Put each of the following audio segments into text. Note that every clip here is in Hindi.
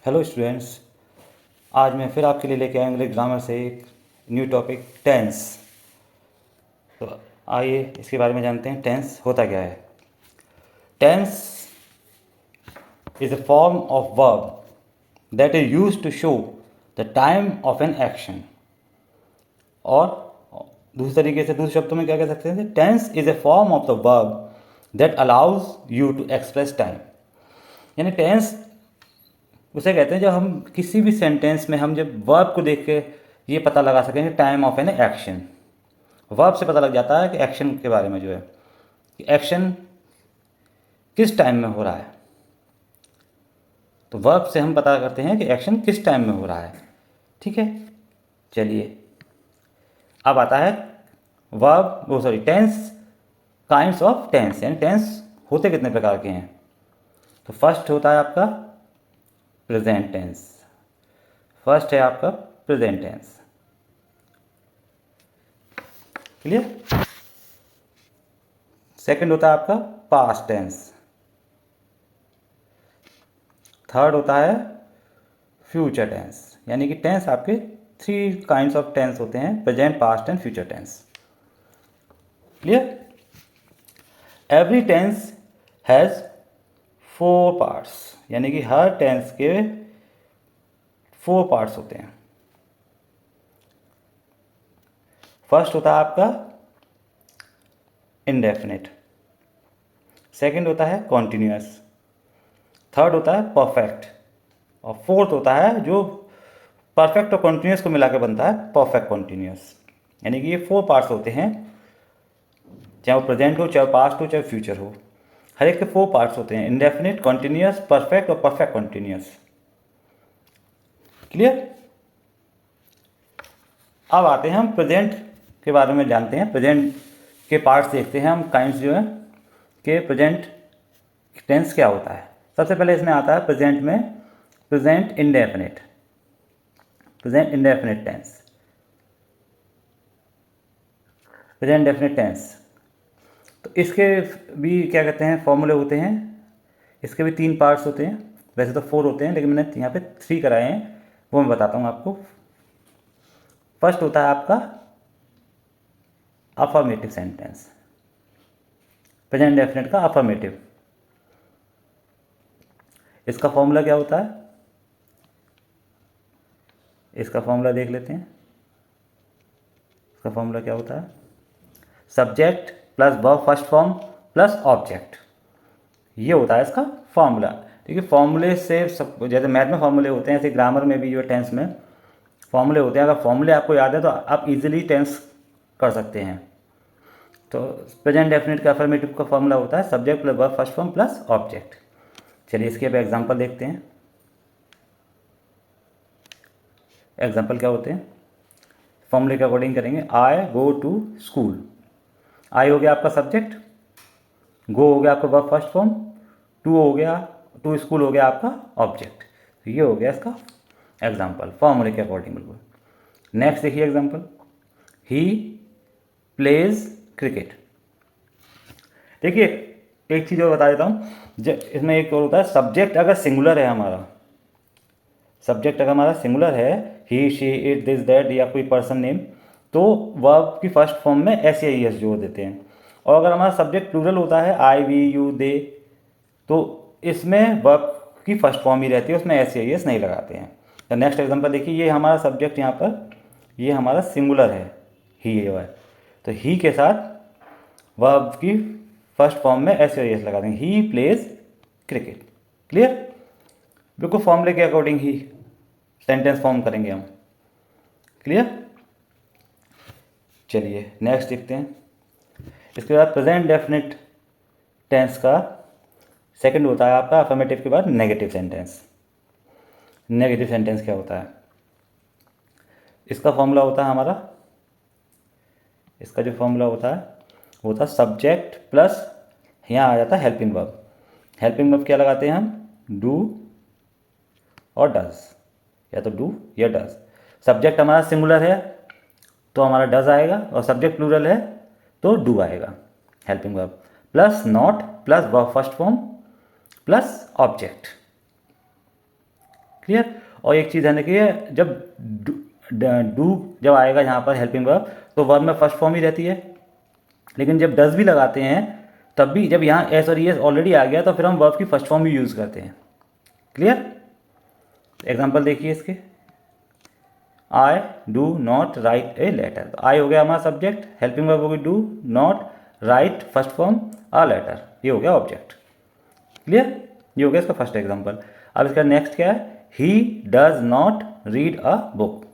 Hello students. आज मैं फिर आपके लिए लेके आया इंग्लिश ग्रामर से एक न्यू टॉपिक टेंस। तो आइए इसके बारे में जानते हैं टेंस होता क्या है। Tense is a form of verb that is used to show the time of an action. और दूसरे तरीके से दूसरे शब्दों में क्या कह सकते हैं, tense is a form of the verb that allows you to express time. यानी टेंस उसे कहते हैं जब हम किसी भी सेंटेंस में हम जब वर्ब को देख के ये पता लगा सकेंगे time of an action. Verb से पता लग जाता है कि एक्शन के बारे में जो है कि एक्शन किस टाइम में हो रहा है। तो वर्ब से हम पता करते हैं कि एक्शन किस टाइम में हो रहा है। ठीक है, चलिए अब आता है वर्ब वो sorry tense, kinds of tense. यानी टेंस होते कितने प्रकार के हैं। तो फर्स्ट होता है आपका प्रेजेंट टेंस। फर्स्ट है आपका प्रेजेंट टेंस। क्लियर। सेकंड होता है आपका पास्ट टेंस। थर्ड होता है फ्यूचर टेंस। यानी कि टेंस आपके थ्री काइंड्स ऑफ टेंस होते हैं, present, past and future tense. Clear. Every tense has four parts. यानी कि हर टेंस के फोर पार्ट्स होते हैं। फर्स्ट होता है आपका इंडेफिनिट। सेकंड होता है कॉन्टिन्यूअस। थर्ड होता है परफेक्ट। और फोर्थ होता है जो परफेक्ट और कॉन्टिन्यूअस को मिलाकर बनता है परफेक्ट कॉन्टिन्यूअस। यानी कि ये फोर पार्ट्स होते हैं, चाहे वो प्रेजेंट हो, चाहे पास्ट हो, चाहे फ्यूचर हो। हर एक के फोर पार्ट्स होते हैं, इंडेफिनिट, कॉन्टिन्यूअस, परफेक्ट और परफेक्ट कॉन्टिन्यूअस। क्लियर। अब आते हैं हम प्रेजेंट के बारे में जानते हैं। प्रेजेंट के पार्ट्स देखते हैं हम, काइंड्स जो है कि प्रेजेंट टेंस क्या होता है। सबसे पहले इसमें आता है प्रेजेंट में present indefinite. Present indefinite tense, present indefinite tense. तो इसके भी क्या कहते हैं फॉर्मूले होते हैं। इसके भी तीन पार्ट्स होते हैं, वैसे तो फोर होते हैं लेकिन मैंने यहाँ पे थ्री कराए हैं, वो मैं बताता हूँ आपको। फर्स्ट होता है आपका अफर्मेटिव सेंटेंस। प्रेजेंट इंडेफिनिट का अफर्मेटिव, इसका फॉर्मूला क्या होता है, इसका फॉर्मूला देख लेते हैं। इसका फॉर्मूला क्या होता है, subject plus verb first form plus object. ये होता है इसका फॉर्मूला। ठीक है, फॉर्मूले से सब, जैसे मैथ में फॉर्मूले होते हैं ऐसे ग्रामर में भी जो टेंस में फॉर्मूले होते हैं। अगर फॉर्मूले आपको याद है तो आप इजीली टेंस कर सकते हैं। तो प्रेजेंट डेफिनेट का अफर्मेटिव का फॉर्मूला होता है subject plus verb first form plus object. चलिए इसके अब एग्जांपल देखते हैं। एग्जांपल क्या होते हैं, फॉर्मूले के अकॉर्डिंग करेंगे। आई गो टू स्कूल। आई हो गया आपका सब्जेक्ट, गो हो गया आपका वर्ब फर्स्ट फॉर्म, टू हो गया, टू स्कूल हो गया आपका ऑब्जेक्ट। तो ये हो गया इसका एग्जाम्पल फॉर्मूले के अकॉर्डिंग बिल्कुल। नेक्स्ट देखिए एग्जाम्पल, ही प्लेज क्रिकेट। देखिए एक चीज़ और बता देता हूँ, इसमें एक और होता है सब्जेक्ट अगर सिंगुलर है हमारा, सब्जेक्ट अगर हमारा सिंगुलर है, ही शी इट दिस दैट या कोई पर्सन नेम, तो वर्ब की फर्स्ट फॉर्म में एस या ई एस जोड़ देते हैं। और अगर हमारा सब्जेक्ट प्लूरल होता है आई वी यू दे, तो इसमें वर्ब की फर्स्ट फॉर्म ही रहती है, उसमें एस या ई एस नहीं लगाते हैं। तो नेक्स्ट एग्जांपल देखिए, ये हमारा सब्जेक्ट यहाँ पर ये हमारा सिंगुलर है, ही जो है, तो ही के साथ वर्ब की फर्स्ट फॉर्म में एस या ई एस लगा देंगे, ही प्लेज क्रिकेट। क्लियर, बिल्कुल फॉर्मूले के अकॉर्डिंग ही सेंटेंस फॉर्म करेंगे हम। क्लियर। चलिए नेक्स्ट देखते हैं। इसके बाद प्रेजेंट डेफिनेट टेंस का सेकंड होता है आपका अफर्मेटिव के बाद नेगेटिव सेंटेंस। नेगेटिव सेंटेंस क्या होता है, इसका फॉर्मूला होता है हमारा, इसका जो फॉर्मूला होता है वो होता है सब्जेक्ट प्लस, यहाँ आ जाता है हेल्पिंग वर्ब। हेल्पिंग वर्ब क्या लगाते हैं हम, डू और डज, या तो डू या डज। सब्जेक्ट हमारा सिंगुलर है तो हमारा डज आएगा, और सब्जेक्ट प्लूरल है तो डू आएगा। Helping verb plus not plus verb first form plus object. Clear. और एक चीज़ ध्यान रखिए, जब डू जब आएगा यहाँ पर हेल्पिंग वर्ब तो वर्ब में फर्स्ट फॉर्म ही रहती है, लेकिन जब डज भी लगाते हैं तब भी जब यहाँ एस और ईएस ऑलरेडी आ गया तो फिर हम वर्ब की फर्स्ट फॉर्म भी यूज़ करते हैं। क्लियर। एग्जांपल देखिए इसके, I do not write a letter. I हो गया हमारा सब्जेक्ट, हेल्पिंग वर्ब होगी do not, write first form a letter, ये हो गया ऑब्जेक्ट। क्लियर, ये हो गया इसका फर्स्ट एग्जांपल। अब इसका नेक्स्ट क्या है, he does not read a book.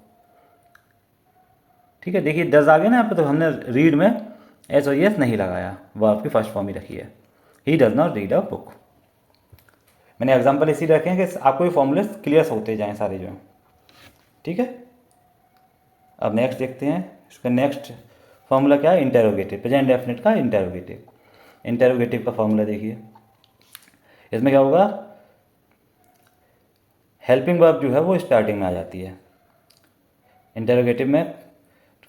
ठीक है, देखिए डज आ गया ना यहाँ पे, तो हमने रीड में एस और एस नहीं लगाया, वर्ब की फर्स्ट फॉर्म ही रखी है, he does not read a book. मैंने एग्जांपल इसीलिए रखे हैं कि आपको ये फॉर्मूले क्लियर होते जाएं सारे जो हैं। ठीक है, अब नेक्स्ट देखते हैं, इसका नेक्स्ट फॉर्मूला क्या है, इंटेरोगेटिव, प्रेजेंट डेफिनेट का इंटेरोगेटिव। इंटेरोगेटिव का फॉर्मूला देखिए, इसमें क्या होगा, हेल्पिंग वर्ब जो है वो स्टार्टिंग में आ जाती है। इंटेरोगेटिव में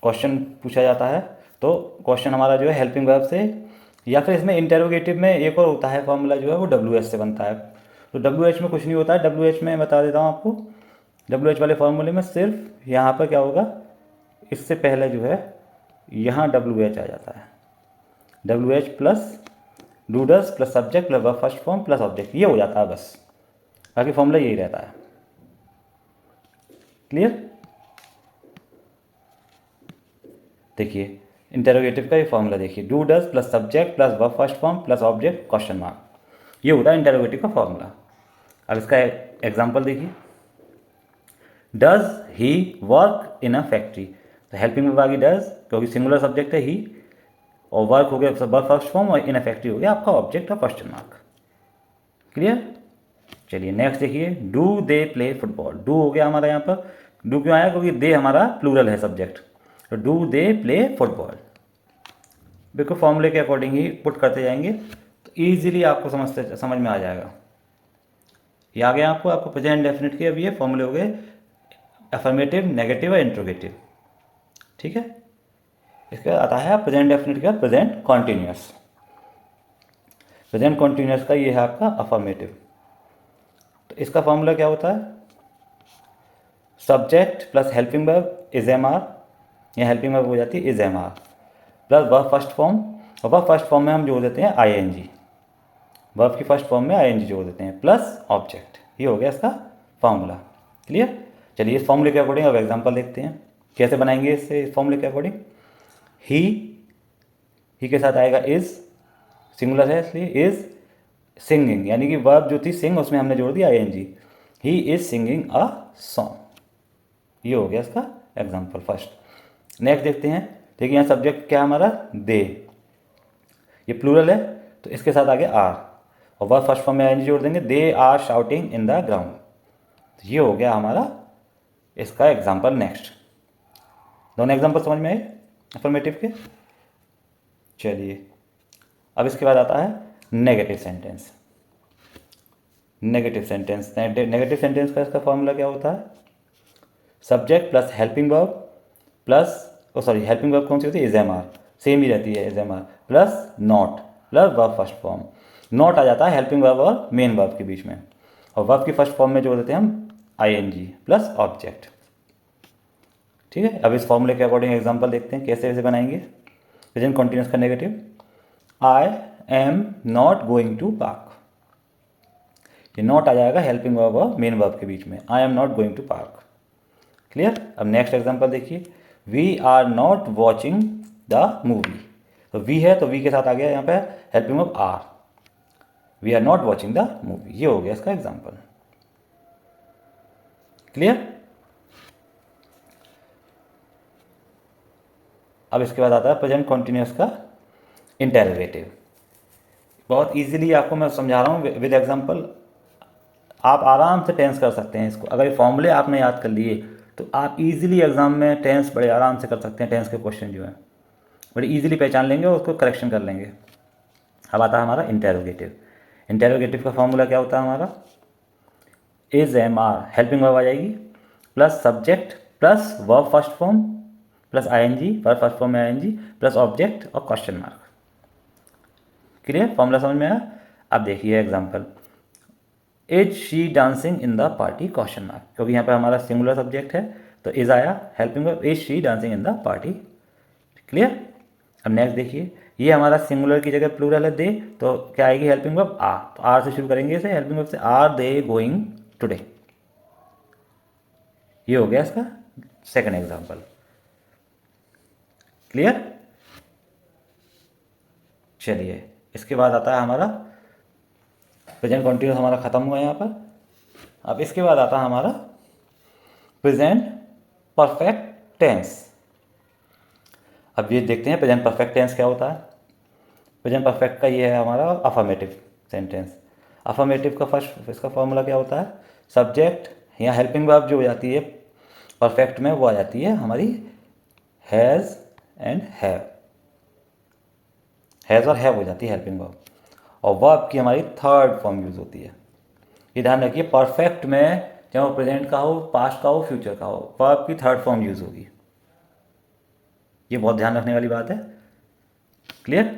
क्वेश्चन पूछा जाता है तो क्वेश्चन हमारा जो है हेल्पिंग वर्ब से, या फिर इसमें इंटेरोगेटिव में एक और होता है फॉर्मूला जो है वो डब्ल्यू एच से बनता है। तो डब्ल्यू एच में कुछ नहीं होता है, डब्ल्यू एच में बता देता हूँ आपको, डब्ल्यू एच वाले फॉर्मूले में सिर्फ यहाँ पर क्या होगा, इससे पहले जो है यहाँ डब्ल्यू एच आ जाता है, W H plus do does plus subject plus verb first form plus object, ये हो जाता है बस, बाकी फॉर्मूला यही रहता है। क्लियर। देखिए इंटेरोगेटिव का ये फॉर्मूला देखिए, do does plus subject plus verb first form plus object question mark, ये होता है इंटेरोगेटिव का फॉर्मूला। अब इसका एग्जांपल देखिए, does he work in a factory, तो हेल्पिंग वर्ब आ गई डज, क्योंकि सिंगुलर सब्जेक्ट है ही, और वर्क हो गया वर्ब फर्स्ट फॉर्म, और इन अ फैक्ट्री हो गया आपका ऑब्जेक्ट और क्वेश्चन मार्क। क्लियर। चलिए नेक्स्ट देखिए, do they play football, do हो गया हमारा यहाँ पर, डू क्यों आया, क्योंकि दे हमारा प्लूरल है सब्जेक्ट, तो डू दे प्ले फुटबॉल। बिल्कुल फॉर्मूले के अकॉर्डिंग ही पुट करते जाएंगे तो ईजिली आपको समझ में आ जाएगा। ये आ गया आपको प्रेजेंट डेफिनेट के अब ये फॉर्मूले हो गए, अफर्मेटिव, नेगेटिव और इंट्रोगेटिव। ठीक है, इसके बाद आता है प्रेजेंट डेफिनेट का प्रेजेंट कॉन्टिन्यूअस। प्रेजेंट कॉन्टिन्यूअस का ये है आपका अफर्मेटिव, तो इसका फॉर्मूला क्या होता है, subject plus helping verb is am are, या हेल्पिंग वर्ब हो जाती है is am are, plus verb first form, और वर्ब फर्स्ट फॉर्म में हम जोड़ देते हैं आई एन जी, वर्ब की फर्स्ट फॉर्म में आई एन जी जोड़ देते हैं, प्लस ऑब्जेक्ट, ये हो गया इसका फॉर्मूला। क्लियर। चलिए इस फॉर्मूले के अकॉर्डिंग अब एग्जांपल देखते हैं कैसे बनाएंगे इससे, इस फॉर्मूले के अकॉर्डिंग। ही के साथ आएगा इज, सिंगुलर है इसलिए इज सिंगिंग, यानी कि वर्ब जो थी सिंग उसमें हमने जोड़ दिया I N G, he is singing a song, ये हो गया इसका एग्जाम्पल फर्स्ट। नेक्स्ट देखते हैं, देखिए यहाँ सब्जेक्ट क्या है हमारा, दे, ये प्लूरल है तो इसके साथ आगे आर, और वर्ब फर्स्ट फॉर्म में आईएनजी जोड़ देंगे, they are shouting in the ground, तो ये हो गया हमारा इसका एग्जाम्पल। नेक्स्ट दोनों एग्जाम्पल समझ में आए अफर्मेटिव के। चलिए अब इसके बाद आता है negative sentence. Negative sentence, negative sentence का इसका फॉर्मूला क्या होता है, subject plus helping verb plus, helping verb कौन सी होती है, इज एम आर, सेम ही रहती है is am are, plus not plus verb first form, not आ जाता है हेल्पिंग वर्ब और मेन वर्ब के बीच में, और वर्ब की फर्स्ट फॉर्म में जोड़ देते हैं हम I N G plus object. ठीक है, अब इस फॉर्मूले के अकॉर्डिंग एग्जांपल देखते हैं कैसे कैसे बनाएंगे। प्रेजेंट कॉन्टिन्यूअस का negative, I am not going to park, ये नॉट आ जाएगा हेल्पिंग वर्ब और मेन वर्ब के बीच में, I am not going to park. Clear. अब नेक्स्ट एग्जांपल देखिए, we are not watching the movie, तो वी है तो वी के साथ आ गया यहाँ पे helping verb are, we are not watching the movie, ये हो गया इसका एग्जांपल। क्लियर। अब इसके बाद आता है प्रेजेंट कॉन्टिन्यूअस का इंटेरोगेटिव। बहुत इजीली आपको मैं समझा रहा हूँ विद एग्जांपल, आप आराम से टेंस कर सकते हैं इसको, अगर ये फॉर्मूले आपने याद कर लिए तो आप इजीली एग्जाम में टेंस बड़े आराम से कर सकते हैं, टेंस के क्वेश्चन जो है बड़े इजीली पहचान लेंगे और उसको करेक्शन कर लेंगे। अब आता है हमारा इंटेरोगेटिव। इंटेरोगेटिव का फॉर्मूला क्या होता है हमारा, is am are, helping verb आ जाएगी plus subject plus verb first form plus I N G, verb first form में I N G plus object और क्वेश्चन मार्क। क्लियर, फॉर्मूला समझ में आया। अब देखिए example, is she dancing in the party question mark, क्योंकि यहाँ पर हमारा सिंगुलर सब्जेक्ट है तो इज आया, helping verb is she dancing in the party. Clear. अब नेक्स्ट देखिए, ये हमारा सिंगुलर की जगह प्लूरल है दे, तो क्या आएगी हेल्पिंग वर्ब आर, तो आर से शुरू करेंगे इसे, हेल्पिंग वर्ब से आर दे गोइंग टुडे। ये हो गया इसका सेकंड एग्जांपल। क्लियर। चलिए इसके बाद आता है हमारा प्रेजेंट कॉन्टिन्यूस, हमारा खत्म हुआ यहाँ पर। अब इसके बाद आता है हमारा प्रेजेंट परफेक्ट टेंस। अब ये देखते हैं प्रेजेंट परफेक्ट टेंस क्या होता है। प्रेजेंट परफेक्ट का ये है हमारा अफर्मेटिव सेंटेंस। अफर्मेटिव का फर्स्ट इसका फॉर्मूला क्या होता है, सब्जेक्ट या हेल्पिंग वर्ब जो हो जाती है परफेक्ट में वो आ जाती है हमारी हैज़ एंड हैव, हैज़ और हैव हो जाती है हेल्पिंग वर्ब, और वर्ब की हमारी थर्ड फॉर्म यूज़ होती है। ये ध्यान रखिए, परफेक्ट में चाहे वो प्रेजेंट का हो, पास्ट का हो, फ्यूचर का हो, वर्ब की थर्ड फॉर्म यूज़ होगी। ये बहुत ध्यान रखने वाली बात है। Clear.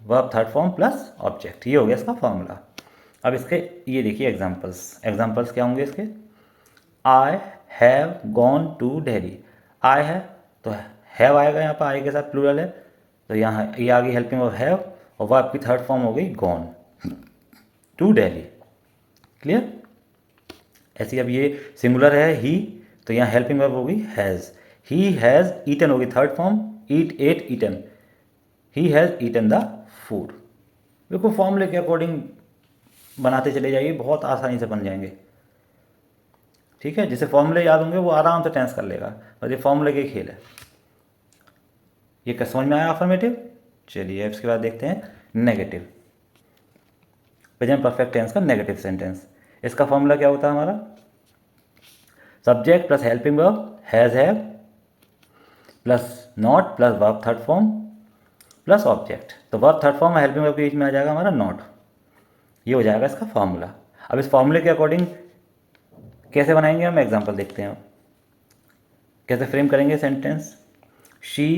Verb third form plus object, ये हो गया इसका फॉर्मूला। अब इसके ये देखिए एग्जांपल्स क्या होंगे इसके। I have gone to Delhi, I है तो हैव आएगा यहाँ पर, आई के साथ प्लूरल है तो यहाँ ये आ गई हेल्पिंग वर्ब हैव, और वर्ब की थर्ड फॉर्म हो गई गॉन टू दिल्ली। क्लियर। ऐसी अब ये सिंगुलर है ही, तो यहाँ हेल्पिंग वर्ब होगी हैज़, ही हैज़ ईटन होगी third form, eat ate eaten, he has eaten the food. देखो फॉर्मूले के अकॉर्डिंग बनाते चले जाइए, बहुत आसानी से बन जाएंगे। ठीक है, जिसे फॉर्मूले याद होंगे वो आराम से टेंस कर लेगा, और ये फॉर्मूले के खेल है। ये क्या समझ में आया अफर्मेटिव। चलिए इसके बाद देखते हैं नेगेटिव, प्रेजेंट परफेक्ट टेंस का नेगेटिव सेंटेंस। इसका फॉर्मूला क्या होता है हमारा, subject plus helping verb has have plus not plus verb third form plus object. तो verb third form helping verb के बीच में आ जाएगा हमारा नॉट, ये हो जाएगा इसका फॉर्मूला। अब इस फॉर्मूले के अकॉर्डिंग कैसे बनाएंगे हम एग्जांपल देखते हैं, कैसे फ्रेम करेंगे sentence. She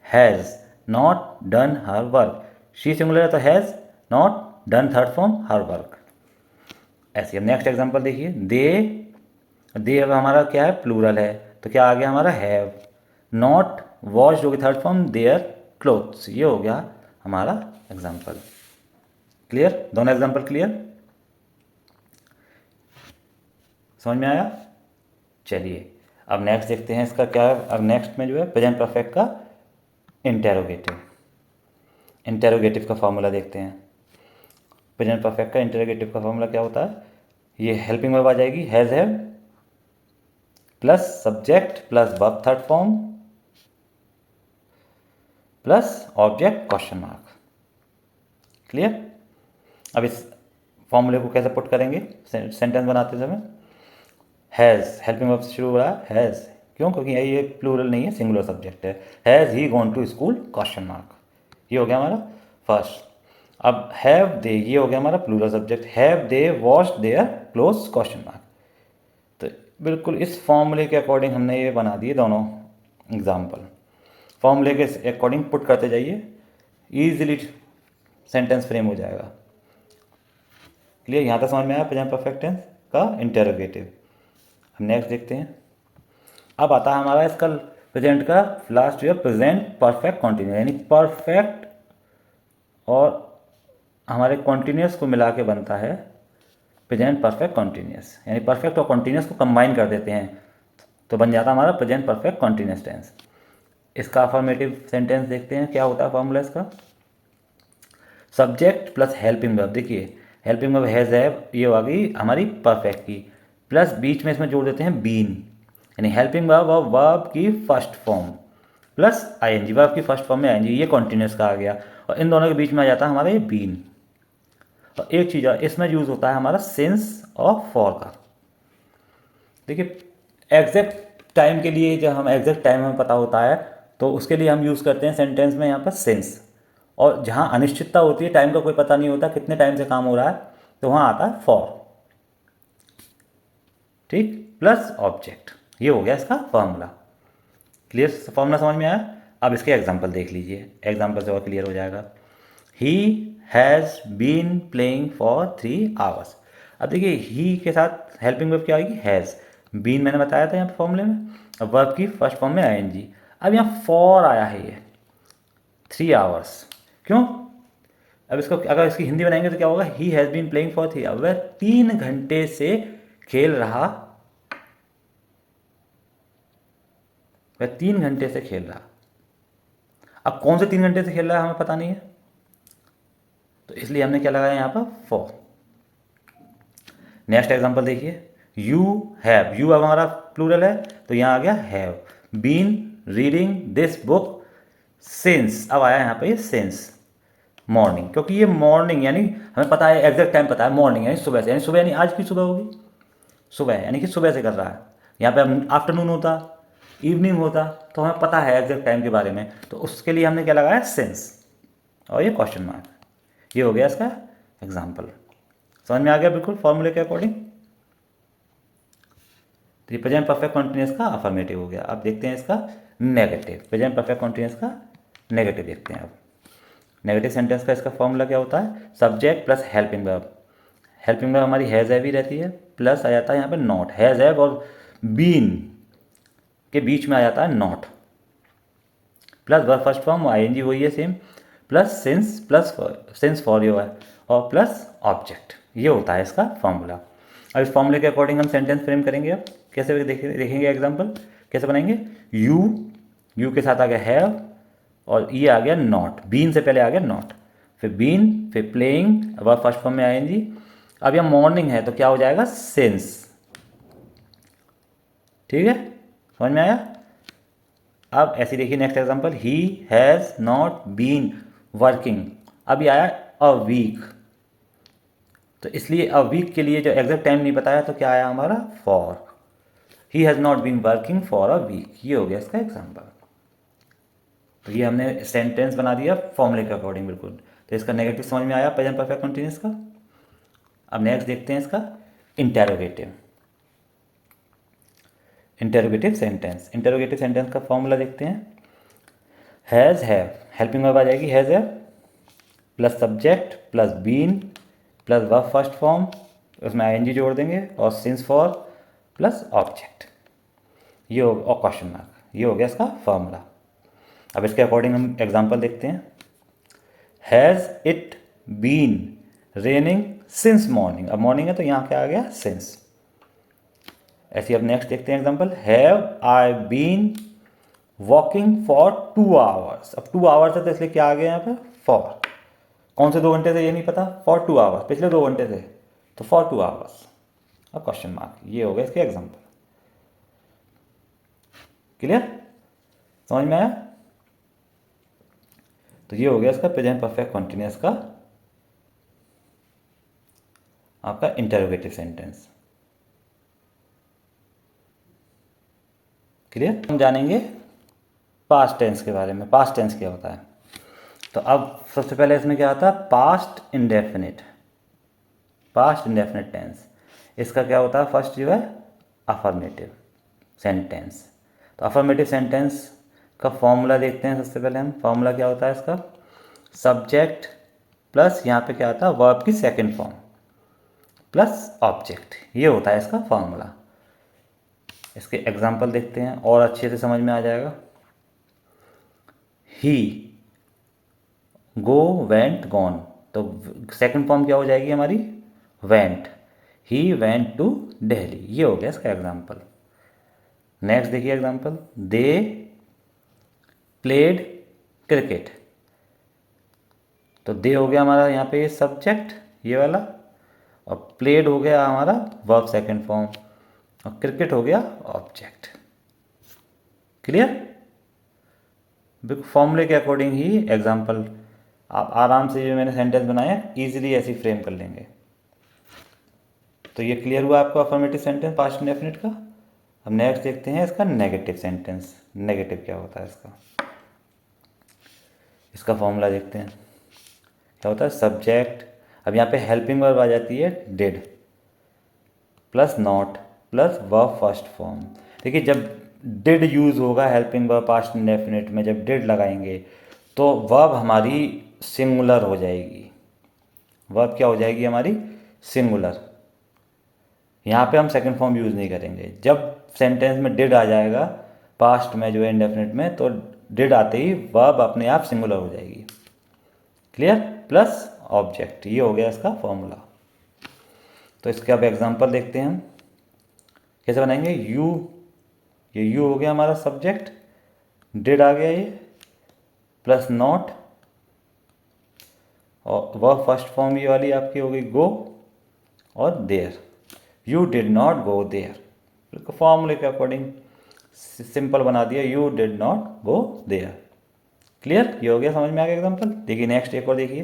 has not done her work, she singular है तो has, not done third form her work. ऐसे अब नेक्स्ट एग्जांपल देखिए, दे अब हमारा क्या है प्लूरल है तो क्या आ गया हमारा हैव, नॉट वॉश्ड होगी थर्ड फॉर्म देयर क्लोथ्स, ये हो गया हमारा एग्जांपल। क्लियर, दोनों एग्जांपल क्लियर, समझ में आया। चलिए अब नेक्स्ट देखते हैं इसका क्या है। अब नेक्स्ट में जो है प्रेजेंट परफेक्ट का इंटेरोगेटिव का फॉर्मूला देखते हैं। प्रेजेंट परफेक्ट का इंटेरोगेटिव का फॉर्मूला क्या होता है, ये हेल्पिंग वर्ब आ जाएगी has have plus subject plus verb third form plus object question mark. Clear. अब इस फॉर्मूले को कैसे पुट करेंगे सेंटेंस बनाते समय, हैज़ हेल्पिंग वर्ब से शुरू हो रहा है हैज़, क्यों, क्योंकि ये प्लूरल नहीं है सिंगुलर सब्जेक्ट है, has he gone to school question mark, ये हो गया हमारा फर्स्ट। अब हैव दे, ये हो गया हमारा plural subject, have they washed their clothes question mark. तो बिल्कुल इस फॉर्मूले के अकॉर्डिंग हमने ये बना दिए दोनों एग्जाम्पल, फॉर्मूले के अकॉर्डिंग पुट करते जाइए, ईजिली सेंटेंस फ्रेम हो जाएगा। क्लियर, यहाँ तक समझ में आया प्रेजेंट परफेक्ट टेंस का इंटेरोगेटिव। हम नेक्स्ट देखते हैं। अब आता है हमारा इसका प्रेजेंट का last year present perfect continuous, यानी परफेक्ट और हमारे कॉन्टिन्यूस को मिला के बनता है प्रेजेंट परफेक्ट कॉन्टिन्यूस, यानी परफेक्ट और कॉन्टिन्यूस को कंबाइन कर देते हैं तो बन जाता है हमारा प्रेजेंट परफेक्ट कॉन्टिन्यूस टेंस। इसका अफर्मेटिव सेंटेंस देखते हैं क्या होता है फॉर्मूला इसका, सब्जेक्ट प्लस हेल्पिंग वर्ब। देखिए हेल्पिंग वर्ब हैज़ हैव, ये आ गई हमारी परफेक्ट की, प्लस बीच में इसमें जोड़ देते हैं बीन, यानी हेल्पिंग वर्ब और वर्ब की first form plus ING, verb की फर्स्ट फॉर्म में आईएनजी, ये कॉन्टिन्यूस का आ गया, और इन दोनों के बीच में आ जाता है हमारा ये बीन। और एक चीज़ इसमें यूज़ होता है हमारा सिंस और फॉर का। देखिए एग्जैक्ट टाइम के लिए, जब हम एग्जैक्ट टाइम हमें पता होता है तो उसके लिए हम यूज़ करते हैं सेंटेंस में यहाँ पर सिंस, और जहाँ अनिश्चितता होती है, टाइम का कोई पता नहीं होता कितने टाइम से काम हो रहा है, तो वहाँ आता है फॉर। ठीक, प्लस ऑब्जेक्ट, ये हो गया इसका फॉर्मूला। क्लियर, फॉर्मूला समझ में आया। अब इसके एग्जांपल देख लीजिए, एग्जांपल से और क्लियर हो जाएगा। He has been playing for 3 hours. अब देखिए ही के साथ हेल्पिंग वर्ब क्या आएगी, हैज़। बीन मैंने बताया था यहाँ फॉर्मूले में, अब वर्ब की फर्स्ट फॉर्म में आईएनजी। अब यहाँ फॉर आया है ये 3 आवर्स, क्यों? अब इसको अगर इसकी हिंदी बनाएंगे तो क्या होगा, he has been playing for 3 hours, वह 3 घंटे से खेल रहा, वह 3 घंटे से खेल रहा। अब कौन से 3 घंटे से खेल रहा है हमें पता नहीं है, तो इसलिए हमने क्या लगाया यहाँ पर, फॉर। नेक्स्ट एग्जांपल देखिए, यू हैव, यू अब हमारा प्लूरल है तो यहाँ आ गया have been reading this book since, अब आया यहाँ पे ये सिंस मॉर्निंग, क्योंकि ये मॉर्निंग यानी हमें पता है, एग्जैक्ट टाइम पता है, मॉर्निंग यानी सुबह से, यानी सुबह यानी आज की सुबह होगी, सुबह यानी कि सुबह से कर रहा है। यहाँ पे आफ्टरनून होता, इवनिंग होता, तो हमें पता है एग्जैक्ट टाइम के बारे में, तो उसके लिए हमने क्या लगाया, सिंस और ये क्वेश्चन मार्क। ये हो गया इसका एग्जाम्पल। समझ में आ गया बिल्कुल फॉर्मूले के अकॉर्डिंग। तो ये प्रेजेंट परफेक्ट कॉन्टिन्यूअस का अफर्मेटिव हो गया। अब देखते हैं इसका नेगेटिव, प्रेजेंट परफेक्ट कॉन्टिन्यूअस का नेगेटिव देखते हैं। अब नेगेटिव सेंटेंस का इसका फॉर्मूला क्या होता है, subject plus helping verb. Helping verb हमारी हैज़ हैव ही रहती है, प्लस आ जाता है यहाँ पे नॉट। हैज़ हैव और बीन के बीच में आ जाता है not, plus verb first form ING वही है same, plus since, plus since for you है, और प्लस ऑब्जेक्ट। ये होता है इसका फॉर्मूला। अब इस फॉर्मूले के अकॉर्डिंग हम सेंटेंस फ्रेम करेंगे। अब कैसे देखेंगे एग्जांपल, कैसे बनाएंगे, यू के साथ आ गया हैव और ये आ गया नॉट, बीन से पहले आ गया नॉट, फिर बीन, फिर प्लेइंग, वर्ब फर्स्ट फॉर्म में आईएनजी। अब यहाँ मॉर्निंग है तो क्या हो जाएगा, सिंस। ठीक है, समझ में आया। अब ऐसे देखिए next example, he has not been working, अभी आया अ वीक, तो इसलिए अ वीक के लिए जो एग्जैक्ट टाइम नहीं बताया तो क्या आया हमारा, for. He has not been working for a week, ये हो गया इसका एग्जांपल। तो ये हमने सेंटेंस बना दिया फॉर्मूले के अकॉर्डिंग बिल्कुल। तो इसका नेगेटिव समझ में आया प्रेजेंट परफेक्ट कंटिन्यूअस का। अब नेक्स्ट देखते हैं इसका interrogative, interrogative sentence. Interrogative sentence का फॉर्मूला देखते हैं, हैज़ हैव, हेल्पिंग वर्ब आ जाएगी has have, plus subject plus been plus verb first form, उसमें आईएनजी जोड़ देंगे, और सिंस फॉर प्लस ऑब्जेक्ट, ये हो, और क्वेश्चन मार्क, ये हो गया इसका फॉर्मूला। अब इसके अकॉर्डिंग हम एग्जांपल देखते हैं, has it been raining since morning, अब मॉर्निंग है तो यहाँ क्या आ गया, सिंस। ऐसे अब नेक्स्ट देखते हैं example, have I been walking for 2 hours, अब 2 आवर्स है तो इसलिए क्या आ गया यहाँ पर, फॉर। कौन से 2 घंटे से ये नहीं पता, फॉर 2 आवर्स, पिछले 2 घंटे से, तो फॉर 2 आवर्स, अब क्वेश्चन मार्क, ये हो गया इसके एग्जांपल। क्लियर, समझ में आया। तो ये हो गया इसका प्रेजेंट परफेक्ट कंटिन्यूअस का आपका इंटरोगेटिव सेंटेंस। क्लियर, हम जानेंगे पास्ट टेंस के बारे में, पास्ट टेंस क्या होता है। तो अब सबसे पहले इसमें क्या आता है, past indefinite, past indefinite tense. इसका क्या होता है, फर्स्ट जो है अफर्मेटिव सेंटेंस। तो अफर्मेटिव सेंटेंस का फॉर्मूला देखते हैं सबसे पहले हम। फॉर्मूला क्या होता है इसका, सब्जेक्ट प्लस यहाँ पे क्या आता है, वर्ब की सेकंड फॉर्म प्लस ऑब्जेक्ट, ये होता है इसका फॉर्मूला। इसके एग्जांपल देखते हैं और अच्छे से समझ में आ जाएगा। ही, गो, वेंट, गॉन, तो सेकंड फॉर्म क्या हो जाएगी हमारी, went, he went to Delhi, ये हो गया इसका एग्जांपल। नेक्स्ट देखिए एग्जांपल, दे प्लेड क्रिकेट, तो दे हो गया हमारा यहाँ पे सब्जेक्ट ये वाला, और प्लेड हो गया हमारा वर्ब सेकंड फॉर्म, और क्रिकेट हो गया ऑब्जेक्ट। क्लियर, फॉर्मूले के अकॉर्डिंग ही एग्जांपल आप आराम से, जो मैंने सेंटेंस बनाया इजीली ऐसे फ्रेम कर लेंगे। तो ये क्लियर हुआ आपको अफर्मेटिव सेंटेंस पास्ट इंडेफिनिट का। अब नेक्स्ट देखते हैं इसका नेगेटिव सेंटेंस, नेगेटिव क्या होता है इसका, इसका फॉर्मूला देखते हैं। क्या होता है, सब्जेक्ट, अब यहाँ पे हेल्पिंग वर्ब आ जाती है did, plus not, plus verb first form. देखिए जब डिड यूज़ होगा हेल्पिंग वर्ब पास्ट इंडेफिनिट में, जब डिड लगाएंगे तो वर्ब हमारी सिंगुलर हो जाएगी, वर्ब क्या हो जाएगी हमारी, सिंगुलर। यहाँ पे हम सेकंड फॉर्म यूज़ नहीं करेंगे। जब सेंटेंस में डिड आ जाएगा पास्ट में जो है इंडेफिनिट में, तो डिड आते ही वर्ब अपने आप सिंगुलर हो जाएगी। क्लियर, प्लस ऑब्जेक्ट, ये हो गया इसका फॉर्मूला। तो इसके अब एग्जांपल देखते हैं हम कैसे बनाएंगे। यू, ये यू हो गया हमारा सब्जेक्ट, डिड आ गया ये, प्लस नॉट, और वह फर्स्ट फॉर्म ये वाली आपकी हो गई गो, और there. You did not go there, फॉर्मूले के अकॉर्डिंग सिंपल बना दिया, you did not go there. Clear, ये हो गया, समझ में आ गया एग्जांपल। देखिए नेक्स्ट एक और देखिए,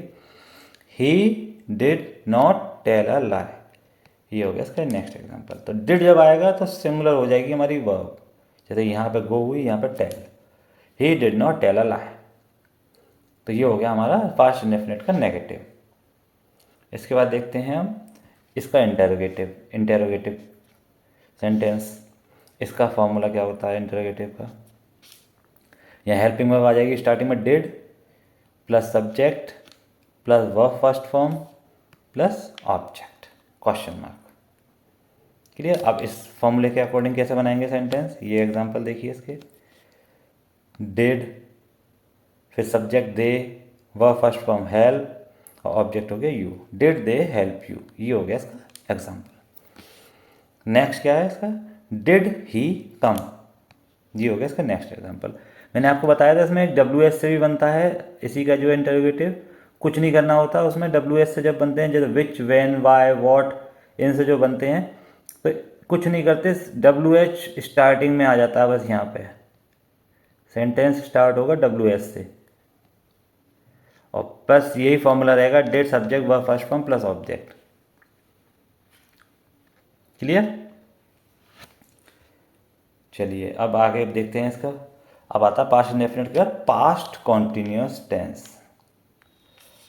he did not tell a lie, ये हो गया इसका नेक्स्ट एग्जांपल। तो डिड जब आएगा तो सिंगुलर हो जाएगी हमारी वर्ब, जैसे यहाँ पे गो हुई, यहाँ पे tell, he did not tell a lie. तो ये हो गया हमारा पास्ट इंडेफिनिट का नेगेटिव। इसके बाद देखते हैं हम इसका इंटेरोगेटिव। इंटेरोगेटिव सेंटेंस, इसका फॉर्मूला क्या होता है इंटेरोगेटिव का। यहाँ हेल्पिंग वर्ब आ जाएगी स्टार्टिंग में, did plus subject plus verb first form plus object question mark. Clear, अब इस फॉर्मूले के अकॉर्डिंग कैसे बनाएंगे सेंटेंस, ये एग्जांपल देखिए इसके। डिड, फिर subject they, verb first form help, और ऑब्जेक्ट हो गया you. Did they help you, ये हो गया इसका एग्जांपल। नेक्स्ट क्या है इसका, डिड ही कम, ये हो गया इसका नेक्स्ट एग्जांपल। मैंने आपको बताया था इसमें एक WH से भी बनता है इसी का जो है इंटरोगेटिव, कुछ नहीं करना होता उसमें। WH से जब बनते हैं, जैसे विच, व्हेन, वाई, व्हाट, इनसे जो बनते हैं तो कुछ नहीं करते, WH स्टार्टिंग में आ जाता है बस। यहाँ पे सेंटेंस स्टार्ट होगा WH से, और प्लस यही फॉर्मूला रहेगा, did subject verb first form plus object. Clear, चलिए अब आगे देखते हैं इसका। अब आता है पास्ट इंडेफिनिट के बाद past continuous tense.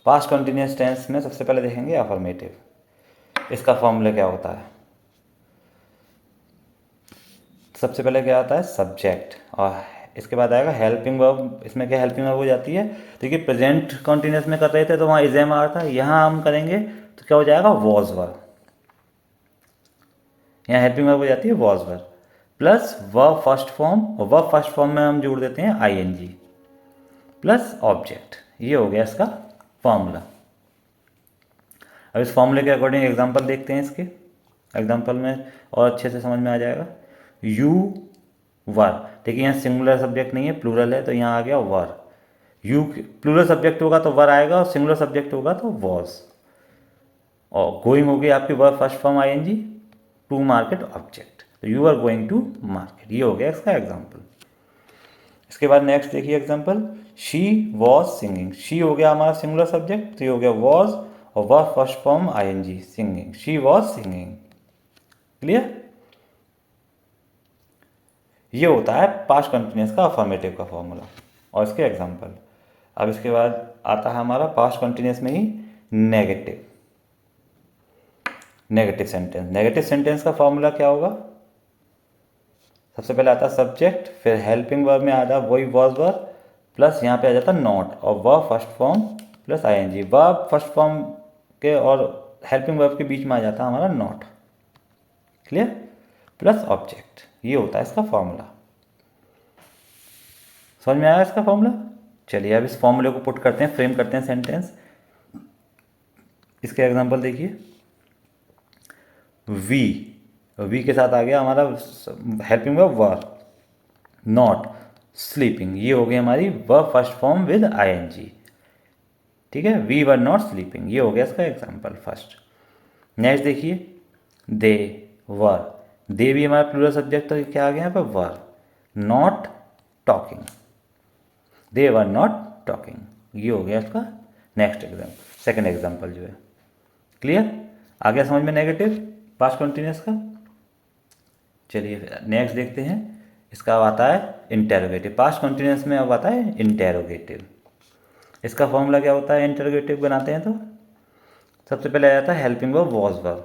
Past continuous tense में सबसे पहले देखेंगे अफर्मेटिव। इसका फॉर्मूला क्या होता है, सबसे पहले क्या आता है सब्जेक्ट, और इसके बाद आएगा हेल्पिंग वर्ब। इसमें क्या हेल्पिंग वर्ब हो जाती है, देखिए प्रेजेंट कॉन्टिन्यूस में कर रहे थे तो वहाँ इज एम आ रहा था, यहाँ हम करेंगे तो क्या हो जाएगा वॉज वर्ब। यहाँ हेल्पिंग वर्ब हो जाती है was verb plus verb first form, और वर्ब फर्स्ट फॉर्म में हम जोड़ देते हैं ING प्लस ऑब्जेक्ट। ये हो गया इसका फॉर्मूला। अब इस फॉर्मूले के अकॉर्डिंग एग्जांपल देखते हैं इसके। एग्जांपल में और अच्छे से समझ में आ जाएगा। यू वर, देखिए यहाँ सिंगुलर सब्जेक्ट नहीं है, प्लूरल है, तो यहाँ आ गया वर। यू प्लूरल सब्जेक्ट होगा तो वर आएगा, और सिंगुलर सब्जेक्ट होगा तो वॉज। और गोइंग होगी आपकी verb first form ING, to market object, तो you are going to market. ये हो गया इसका एग्जांपल। इसके बाद नेक्स्ट देखिए example, she was singing. She हो गया हमारा सिंगुलर सब्जेक्ट, तो ये हो गया वॉज, और verb first form ING singing, she was singing. Clear, ये होता है पास्ट कंटिन्यूअस का अफर्मेटिव का फॉर्मूला और इसके एग्जांपल। अब इसके बाद आता है हमारा पास्ट कंटिन्यूअस में ही negative. Negative sentence, negative sentence का फॉर्मूला क्या होगा, सबसे पहले आता है सब्जेक्ट, फिर हेल्पिंग वर्ब में आता है वही वॉज वर्ब, प्लस यहाँ पे आ जाता है नॉट, और verb first form plus ING। Verb first form के और हेल्पिंग वर्ब के बीच में आ जाता है हमारा नॉट। क्लियर, प्लस ऑब्जेक्ट, ये होता है इसका फॉर्मूला। समझ में आया इसका फॉर्मूला। चलिए अब इस फॉर्मूले को पुट करते हैं, फ्रेम करते हैं सेंटेंस। इसके एग्जांपल देखिए, वी के साथ आ गया हमारा helping verb were, not sleeping, ये हो गई हमारी verb first form with ING। ठीक है, वी वर नॉट स्लीपिंग, ये हो गया इसका एग्जांपल फर्स्ट। नेक्स्ट देखिए, दे वर, दे भी हमारा प्लूरल सब्जेक्ट, तो क्या आ गया यहाँ पर were, not talking, they were not talking, ये हो गया इसका नेक्स्ट एग्जाम्पल, सेकेंड एग्जाम्पल जो है। क्लियर, आ गया समझ में नेगेटिव पास्ट कंटिन्यूअस का। चलिए नेक्स्ट देखते हैं, इसका अब आता है इंटेरोगेटिव। पास्ट कंटिन्यूअस में अब आता है इंटेरोगेटिव। इसका फॉर्मूला क्या होता है इंटेरोगेटिव बनाते हैं तो सबसे पहले आ जाता है helping verb was verb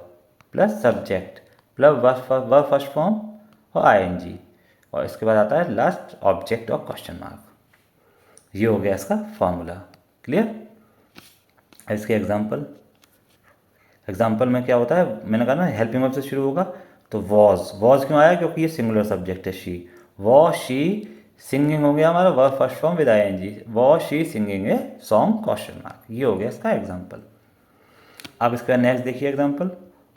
plus subject plus verb first form और ING, और इसके बाद आता है लास्ट ऑब्जेक्ट और क्वेश्चन मार्क। ये हो गया इसका फॉर्मूला। क्लियर, इसके एग्जांपल एग्जाम्पल में क्या होता है, मैंने कहा ना हेल्पिंग वर्ब से शुरू होगा, तो वॉज क्यों आया, क्योंकि ये सिंगुलर सब्जेक्ट है शी। वॉज शी सिंगिंग हो गया हमारा verb first form with ING, was she singing a song question mark, ये हो गया इसका एग्जाम्पल। अब इसका नेक्स्ट देखिए एग्जाम्पल,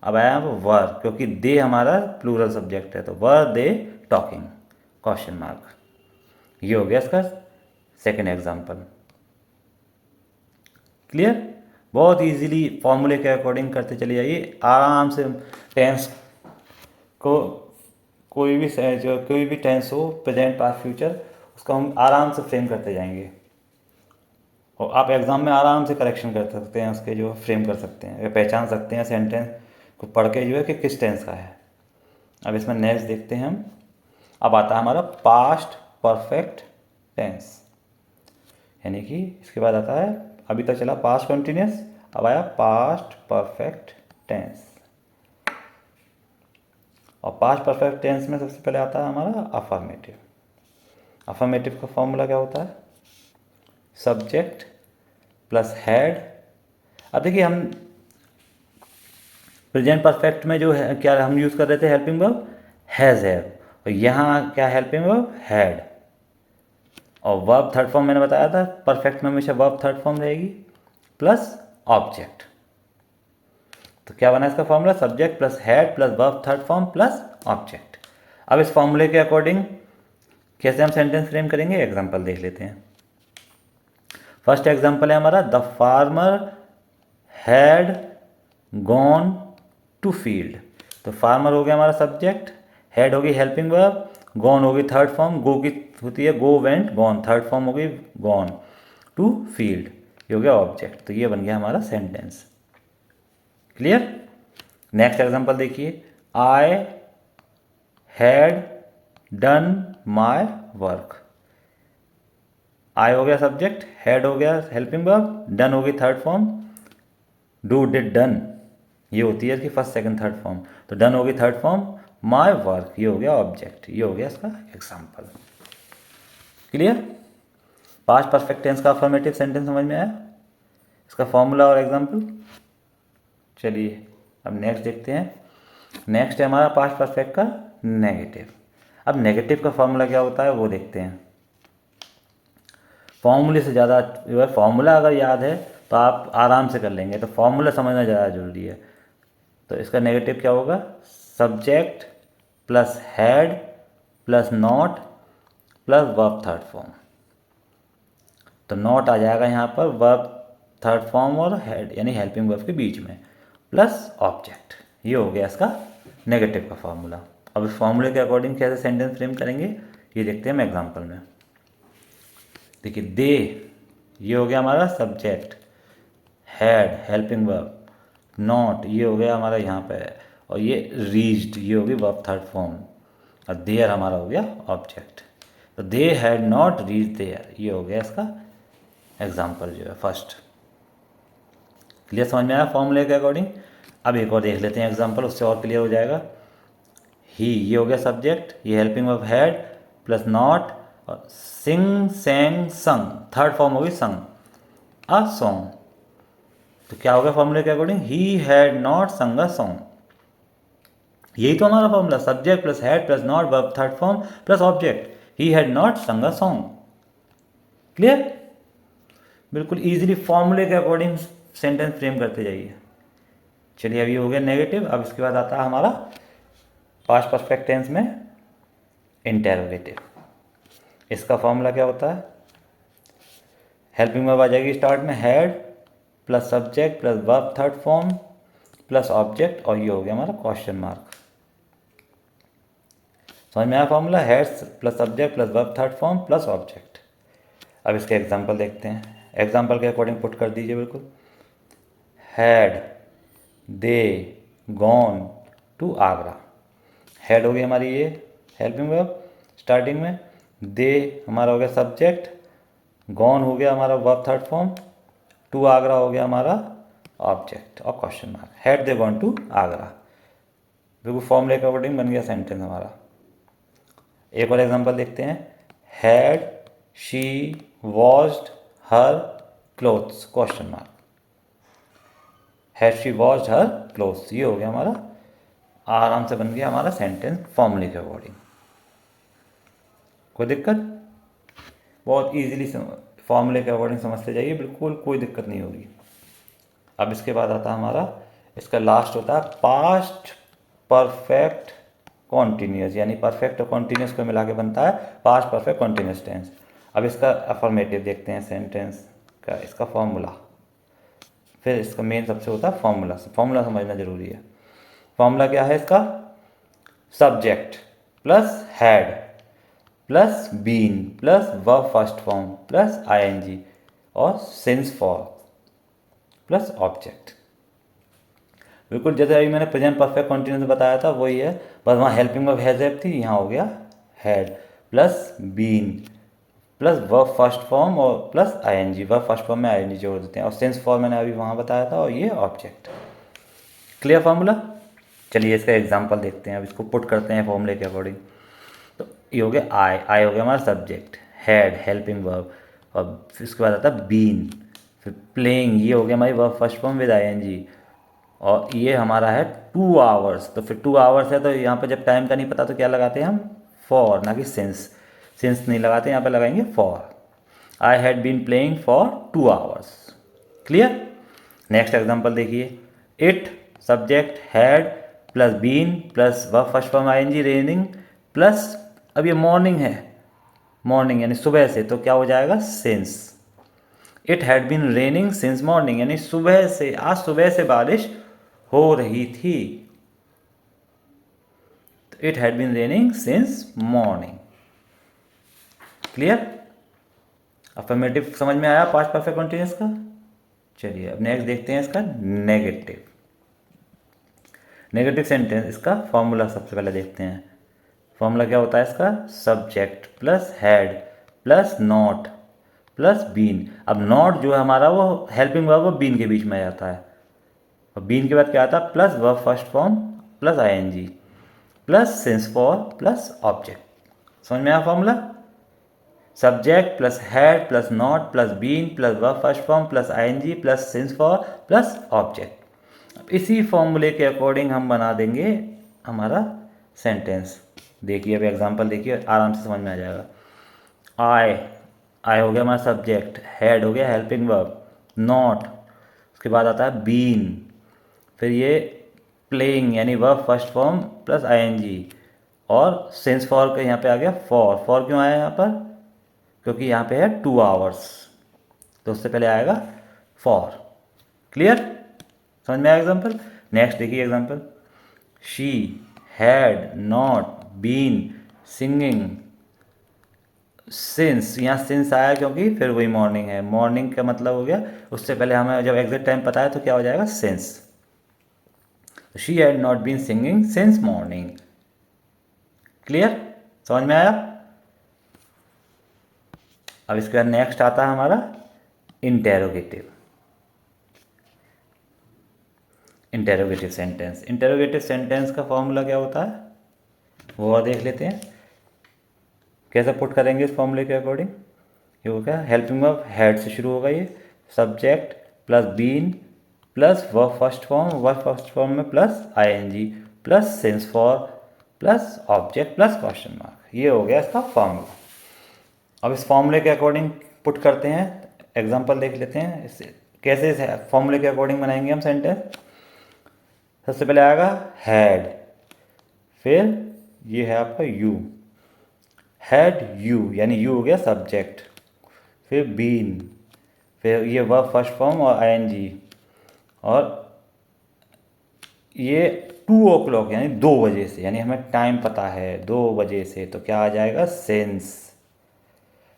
अब आया वर, क्योंकि दे हमारा प्लूरल सब्जेक्ट है, तो वर दे टॉकिंग क्वेश्चन मार्क, ये हो गया इसका सेकेंड एग्जाम्पल। क्लियर? बहुत इजीली फॉर्मूले के अकॉर्डिंग करते चले जाइए, आराम से टेंस को कोई भी टेंस हो, प्रेजेंट पास्ट फ्यूचर, उसको हम आराम से फ्रेम करते जाएंगे, और आप एग्ज़ाम में आराम से करेक्शन कर सकते हैं, उसके जो फ्रेम कर सकते हैं, पहचान सकते हैं सेंटेंस को पढ़ के जो है कि किस टेंस का है। अब इसमें नेक्स्ट देखते हैं हम। अब आता है हमारा पास्ट परफेक्ट टेंस, यानी कि इसके बाद आता है, अभी तक चला पास्ट कंटिन्यूस, अब आया पास्ट परफेक्ट टेंस। और पास्ट परफेक्ट टेंस में सबसे पहले आता है हमारा अफर्मेटिव। अफर्मेटिव का फॉर्मूला क्या होता है, सब्जेक्ट प्लस हैड। अब देखिए हम प्रेजेंट परफेक्ट में जो है क्या हम यूज़ कर रहे थे, हेल्पिंग वर्ब हैज़ हैव, और यहाँ क्या हेल्पिंग वर्ब हैड। और वर्ब थर्ड फॉर्म मैंने बताया था, परफेक्ट में हमेशा वर्ब थर्ड फॉर्म रहेगी प्लस ऑब्जेक्ट। तो क्या बना इसका formula, subject plus had plus verb third form plus object. अब इस फॉर्मूले के अकॉर्डिंग कैसे हम सेंटेंस फ्रेम करेंगे, एग्जांपल देख लेते हैं। फर्स्ट एग्जांपल है हमारा, the farmer had gone to field. तो फार्मर हो गया हमारा सब्जेक्ट, हैड होगी हेल्पिंग वर्ब, गॉन होगी थर्ड फॉर्म, गो की होती है go, went, gone third form होगी गॉन, टू फील्ड ये हो गया ऑब्जेक्ट। तो ये बन गया हमारा सेंटेंस। क्लियर? नेक्स्ट एग्जांपल देखिए, I had done my work. I हो गया सब्जेक्ट, हैड हो गया हेल्पिंग वर्ब, डन होगी third form, do did done ये होती है इसकी फर्स्ट सेकंड थर्ड फॉर्म, तो डन होगी थर्ड फॉर्म, माई वर्क ये हो गया ऑब्जेक्ट, ये हो गया इसका example. Clear? Past perfect tense का अफर्मेटिव सेंटेंस समझ में आया, इसका फॉर्मूला और एग्जाम्पल। चलिए अब नेक्स्ट देखते हैं। नेक्स्ट है हमारा पास्ट परफेक्ट का नेगेटिव। अब नेगेटिव का फॉर्मूला क्या होता है वो देखते हैं। फॉर्मूले से ज़्यादा जो है, फॉर्मूला अगर याद है तो आप आराम से कर लेंगे, तो फॉर्मूला समझना ज़्यादा जरूरी है। तो इसका नेगेटिव क्या होगा, subject plus had plus not plus verb third form. तो नॉट आ जाएगा यहाँ पर वर्ब थर्ड फॉर्म और हैड यानी हेल्पिंग वर्ब के बीच में, प्लस ऑब्जेक्ट। ये हो गया इसका नेगेटिव का फॉर्मूला। अब इस फॉर्मूले के अकॉर्डिंग कैसे सेंटेंस फ्रेम करेंगे ये देखते हैं हम एग्जाम्पल में। देखिए दे ये हो गया हमारा subject, had helping verb, not ये हो गया हमारा यहाँ पे, और ये रीच्ड ये होगी वर्ब थर्ड फॉर्म, और देयर हमारा हो गया ऑब्जेक्ट। तो they had not reach there ये हो गया इसका एग्जाम्पल जो है फर्स्ट। क्लियर समझ में आया फॉर्मूले के अकॉर्डिंग? अब एक और देख लेते हैं एग्जाम्पल, उससे और क्लियर हो जाएगा। ही ये हो गया सब्जेक्ट, ये helping verb had plus not, और सिंग सेंग संग थर्ड फॉर्म होगी संग, अ सॉन्ग। तो क्या हो गया फॉर्मूले के अकॉर्डिंग, ही हैड नॉट संग अ सॉन्ग। यही तो हमारा formula, subject plus had plus not verb third form plus object, he had not संग अ सॉन्ग। क्लियर? बिल्कुल इजीली फॉर्मूले के अकॉर्डिंग सेंटेंस फ्रेम करते जाइए। चलिए अभी हो गया नेगेटिव। अब इसके बाद आता है हमारा पास्ट परफेक्ट टेंस में इंटेरोगेटिव। इसका फॉर्मूला क्या होता है, हेल्पिंग वर्ब आ जाएगी स्टार्ट में, had plus subject plus verb third form plus object, और ये हो गया हमारा क्वेश्चन मार्क। समझ में आया formula, had plus subject plus verb third form plus object. अब इसके एग्जांपल देखते हैं, एग्जांपल के अकॉर्डिंग पुट कर दीजिए बिल्कुल। Had they gone to Agra. Had हो गई हमारी ये हेल्पिंग वर्ब स्टार्टिंग में, दे हमारा हो गया सब्जेक्ट, गॉन हो गया हमारा verb third form, to Agra हो गया हमारा ऑब्जेक्ट और question mark. Had they gone to Agra, बिल्कुल फॉर्मूले के अकॉर्डिंग बन गया सेंटेंस हमारा। एक और एग्जांपल देखते हैं, had she washed her clothes question mark. Had she washed her clothes. ये हो गया हमारा, आराम से बन गया हमारा सेंटेंस फॉर्मूले के अकॉर्डिंग। कोई दिक्कत? बहुत इजीली फॉर्मूले के अकॉर्डिंग समझते जाइए, बिल्कुल कोई दिक्कत नहीं होगी। अब इसके बाद आता है हमारा, इसका लास्ट होता है पास्ट परफेक्ट कॉन्टीन्यूस, यानी परफेक्ट और कॉन्टीन्यूस को मिला के बनता है पास्ट परफेक्ट कॉन्टीन्यूस टेंस। अब इसका अफर्मेटिव देखते हैं सेंटेंस का, इसका फॉर्मूला, फिर इसका मेन सबसे होता है फॉर्मूला। फॉर्मूला समझना जरूरी है। फॉर्मूला क्या है इसका? Subject plus had plus been plus verb first form plus ING और सिंस फॉर प्लस ऑब्जेक्ट। बिल्कुल जैसे अभी मैंने प्रेजेंट परफेक्ट कॉन्टिन्यूस बताया था वही है, बस वहाँ हेल्पिंग वर्ब हैज हैव थी, यहाँ हो गया had plus been plus verb first form और plus ING. Verb first form में आईएनजी जोड़ देते हैं और सेंस फॉर मैंने अभी वहाँ बताया था और ये ऑब्जेक्ट। Clear formula? चलिए इसका एग्जांपल देखते हैं। अब इसको पुट करते हैं फॉर्मूले के अकॉर्डिंग। तो ये हो गया आई हो गया हमारा सब्जेक्ट, हैड हेल्पिंग वर्ब, और फिर उसके बाद आता है बीन, फिर प्लेइंग, ये हो गया हमारी verb first form with ING, और ये हमारा है 2 आवर्स। तो फिर 2 आवर्स है तो यहाँ पर जब टाइम का नहीं पता तो क्या लगाते हैं हम? फॉर, ना कि सिंस। सिंस नहीं लगाते, यहाँ पर लगाएंगे for. I had been playing for 2 hours. Clear? Next example देखिए, it subject had plus been plus verb first form ING raining plus, अब ये मॉर्निंग है, मॉर्निंग यानी सुबह से, तो क्या हो जाएगा? Since. It had been raining since morning, यानी सुबह से, आज सुबह से बारिश हो रही थी। It had been raining since morning. Clear? Affirmative समझ में आया पास्ट परफेक्ट कंटीन्यूअस का? चलिए अब नेक्स्ट देखते हैं इसका नेगेटिव। नेगेटिव सेंटेंस, इसका फॉर्मूला सबसे पहले देखते हैं। फॉर्मूला क्या होता है इसका? Subject plus had plus not plus been. अब नॉट जो है हमारा वो हेल्पिंग वर्ब, वो बीन के बीच में आ जाता है, और बीन के बाद क्या आता है? Plus verb first form plus ING plus since for plus object. समझ में आया formula? Subject plus had plus not plus been plus verb first form plus ING plus since for plus object. अब इसी फॉर्मूले के अकॉर्डिंग हम बना देंगे हमारा सेंटेंस। देखिए अब एग्जांपल देखिए, आराम से समझ में आ जाएगा। आई हो गया हमारा सब्जेक्ट, हैड हो गया हेल्पिंग वर्ब, नॉट, उसके बाद आता है बीन, फिर ये प्लेइंग यानी verb first form plus ING, और सिंस फॉर का यहाँ पे आ गया फॉर। फॉर क्यों आया यहाँ पर? क्योंकि यहाँ पे है 2 आवर्स, तो उससे पहले आएगा फॉर। क्लियर? समझ में आया एग्जाम्पल? नेक्स्ट देखिए example, she had not been singing since. यहाँ सिंस आया क्योंकि फिर वही मॉर्निंग है, मॉर्निंग का मतलब हो गया उससे पहले हमें जब एग्जैक्ट टाइम पता है तो क्या हो जाएगा? Since. She had not been singing since morning. Clear? समझ में आया? अब इसके बाद नेक्स्ट आता है हमारा interrogative. Interrogative sentence. Interrogative sentence का फॉर्मूला क्या होता है वो और देख लेते हैं। कैसे पुट करेंगे इस फॉर्मूले के अकॉर्डिंग? ये होगा हेल्पिंग वर्ब हैड से शुरू होगा, ये subject plus been plus verb first form, verb first form में plus ING plus since for plus object plus question mark. ये हो गया इसका फॉर्मूला। अब इस फॉर्मूले के अकॉर्डिंग पुट करते हैं, एग्जांपल देख लेते हैं इससे कैसे इस फॉर्मूले के अकॉर्डिंग बनाएंगे हम सेंटेंस। सबसे पहले आएगा हैड, फिर ये है आपका यू, हैड यू यानी यू हो गया सब्जेक्ट, फिर बीन, फिर ये वर्ब फर्स्ट फॉर्म और आईएनजी, और ये 2 o'clock यानी 2 बजे से, यानी हमें टाइम पता है 2 बजे से, तो क्या आ जाएगा? Since.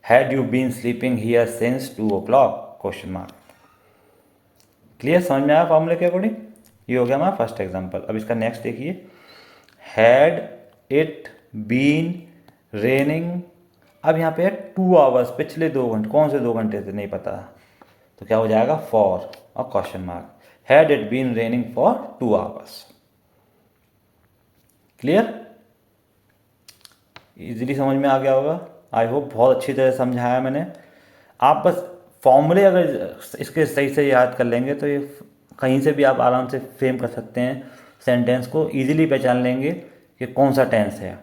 Had you been sleeping here since 2 o'clock question mark. Clear? समझ में आया फॉर्मूले के अकॉर्डिंग? ये हो गया हमारा फर्स्ट एग्जांपल। अब इसका नेक्स्ट देखिए, हैड इट बीन रेनिंग। अब यहाँ पे है 2 आवर्स, पिछले 2 घंटे, कौन से 2 घंटे थे नहीं पता, तो क्या हो जाएगा? फॉर और question mark. Had it been raining for 2 hours. Clear? Easily समझ में आ गया होगा, आई होप बहुत अच्छी तरह समझाया मैंने। आप बस फॉर्मूले अगर इसके सही से याद कर लेंगे तो ये कहीं से भी आप आराम से फ्रेम कर सकते हैं, सेंटेंस को ईजिली पहचान लेंगे कि कौन सा टेंस है।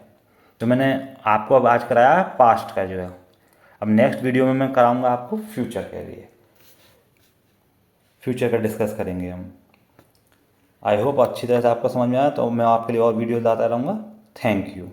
तो मैंने आपको अब आज कराया पास्ट का जो है, अब नेक्स्ट वीडियो में मैं कराऊंगा आपको फ्यूचर के लिए, फ्यूचर का डिस्कस करेंगे हम। आई होप अच्छी तरह से आपको समझ में आया, तो मैं आपके लिए और वीडियो लाता रहूँगा। Thank you.